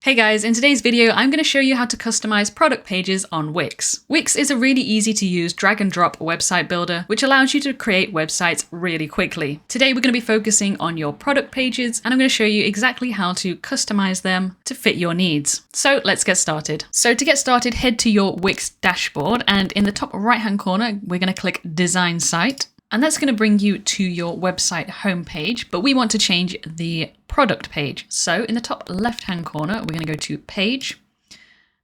Hey guys, in today's video, I'm going to show you how to customize product pages on Wix. Wix is a really easy to use drag and drop website builder, which allows you to create websites really quickly. Today, we're going to be focusing on your product pages, and I'm going to show you exactly how to customize them to fit your needs. So let's get started. So to get started, head to your Wix dashboard, and in the top right-hand corner, we're going to click Design Site. And that's going to bring you to your website homepage, but we want to change the product page. So in the top left-hand corner, we're going to go to Page,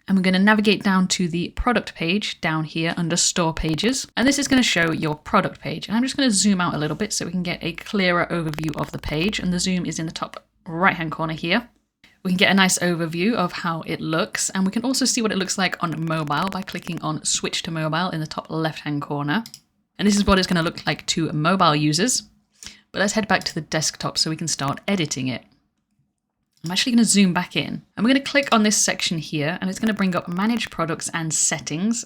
and we're going to navigate down to the product page down here under Store Pages. And this is going to show your product page. And I'm just going to zoom out a little bit so we can get a clearer overview of the page. And the zoom is in the top right-hand corner here. We can get a nice overview of how it looks, and we can also see what it looks like on mobile by clicking on Switch to Mobile in the top left-hand corner. And this is what it's going to look like to mobile users. But let's head back to the desktop so we can start editing it. I'm actually going to zoom back in. And we're going to click on this section here, and it's going to bring up Manage Products and Settings.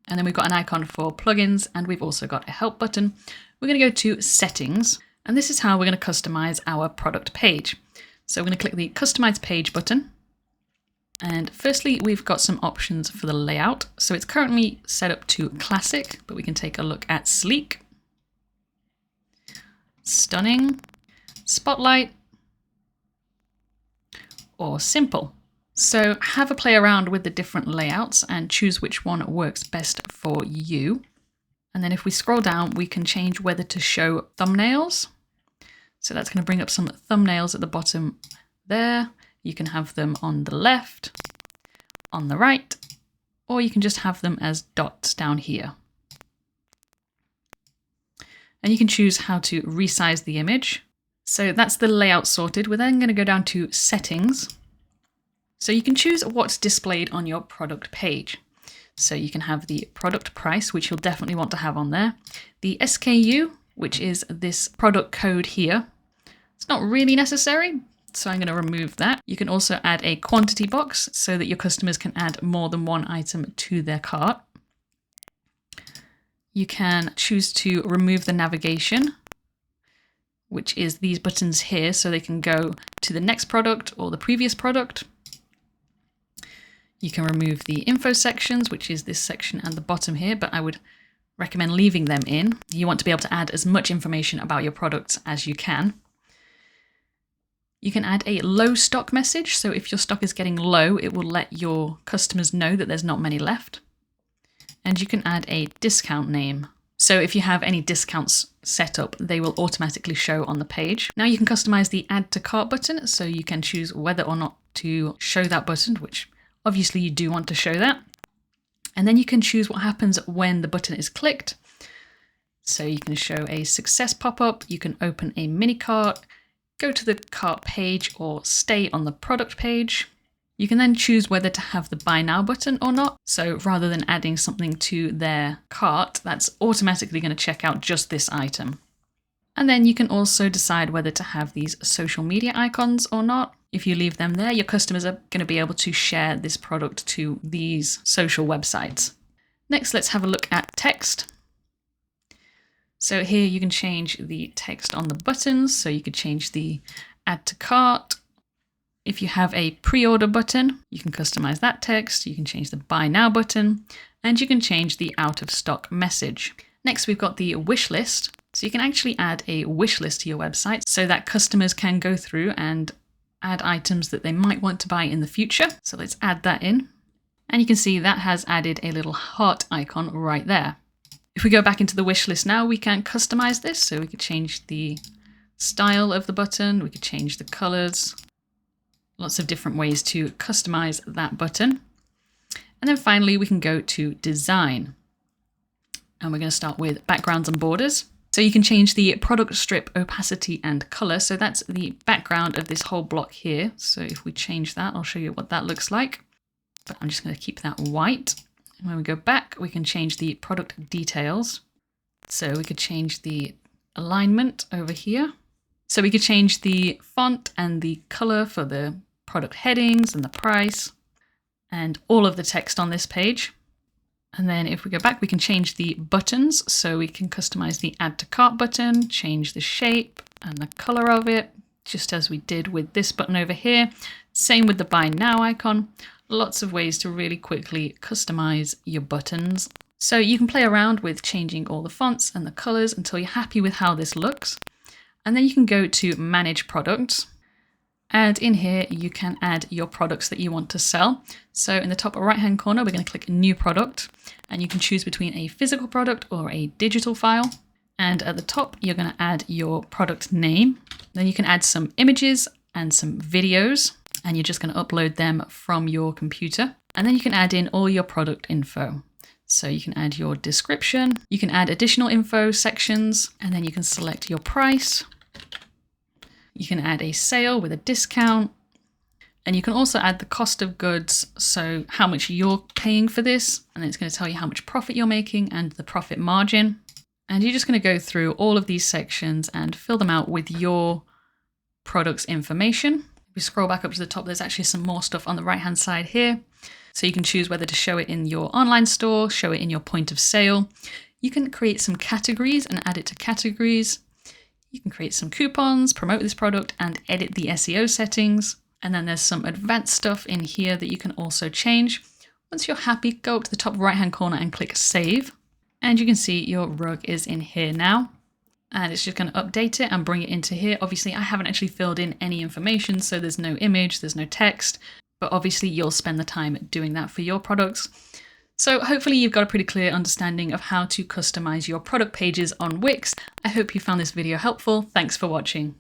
And then we've got an icon for plugins, and we've also got a Help button. We're going to go to Settings, and this is how we're going to customize our product page. So we're going to click the Customize Page button. And firstly, we've got some options for the layout. So it's currently set up to classic, but we can take a look at sleek, stunning, spotlight, or simple. So have a play around with the different layouts and choose which one works best for you. And then if we scroll down, we can change whether to show thumbnails. So that's going to bring up some thumbnails at the bottom there. You can have them on the left, on the right, or you can just have them as dots down here. And you can choose how to resize the image. So that's the layout sorted. We're then going to go down to Settings. So you can choose what's displayed on your product page. So you can have the product price, which you'll definitely want to have on there. The SKU, which is this product code here. It's not really necessary, so I'm going to remove that. You can also add a quantity box so that your customers can add more than one item to their cart. You can choose to remove the navigation, which is these buttons here, so they can go to the next product or the previous product. You can remove the info sections, which is this section at the bottom here, but I would recommend leaving them in. You want to be able to add as much information about your products as you can. You can add a low stock message, so if your stock is getting low, it will let your customers know that there's not many left. And you can add a discount name. So if you have any discounts set up, they will automatically show on the page. Now you can customize the Add to Cart button, so you can choose whether or not to show that button, which obviously you do want to show that. And then you can choose what happens when the button is clicked. So you can show a success pop-up, you can open a mini cart, go to the cart page, or stay on the product page. You can then choose whether to have the Buy Now button or not. So rather than adding something to their cart, that's automatically going to check out just this item. And then you can also decide whether to have these social media icons or not. If you leave them there, your customers are going to be able to share this product to these social websites. Next, let's have a look at text. So here you can change the text on the buttons. So you could change the Add to Cart. If you have a pre-order button, you can customize that text. You can change the Buy Now button, and you can change the out of stock message. Next, we've got the wish list. So you can actually add a wish list to your website so that customers can go through and add items that they might want to buy in the future. So let's add that in. And you can see that has added a little heart icon right there. If we go back into the wish list now, we can customize this. So we could change the style of the button. We could change the colors. Lots of different ways to customize that button. And then finally, we can go to design. And we're going to start with backgrounds and borders. So you can change the product strip opacity and color. So that's the background of this whole block here. So if we change that, I'll show you what that looks like. But I'm just going to keep that white. And when we go back, we can change the product details. So we could change the alignment over here. So we could change the font and the color for the product headings and the price and all of the text on this page. And then if we go back, we can change the buttons. So we can customize the Add to Cart button, change the shape and the color of it, just as we did with this button over here. Same with the buy now icon. Lots of ways to really quickly customize your buttons. So you can play around with changing all the fonts and the colors until you're happy with how this looks. And then you can go to manage products. And in here, you can add your products that you want to sell. So in the top right-hand corner, we're going to click new product, and you can choose between a physical product or a digital file. And at the top, you're going to add your product name. Then you can add some images and some videos, and you're just going to upload them from your computer. And then you can add in all your product info. So you can add your description, you can add additional info sections, and then you can select your price. You can add a sale with a discount, and you can also add the cost of goods, so how much you're paying for this, and then it's going to tell you how much profit you're making and the profit margin. And you're just going to go through all of these sections and fill them out with your product's information. If we scroll back up to the top, there's actually some more stuff on the right-hand side here. So you can choose whether to show it in your online store, show it in your point of sale. You can create some categories and add it to categories. You can create some coupons, promote this product, and edit the SEO settings. And then there's some advanced stuff in here that you can also change. Once you're happy, go up to the top right-hand corner and click Save. And you can see your rug is in here now. And it's just going to update it and bring it into here. Obviously, I haven't actually filled in any information, so there's no image, there's no text. But obviously, you'll spend the time doing that for your products. So hopefully you've got a pretty clear understanding of how to customize your product pages on Wix. I hope you found this video helpful. Thanks for watching.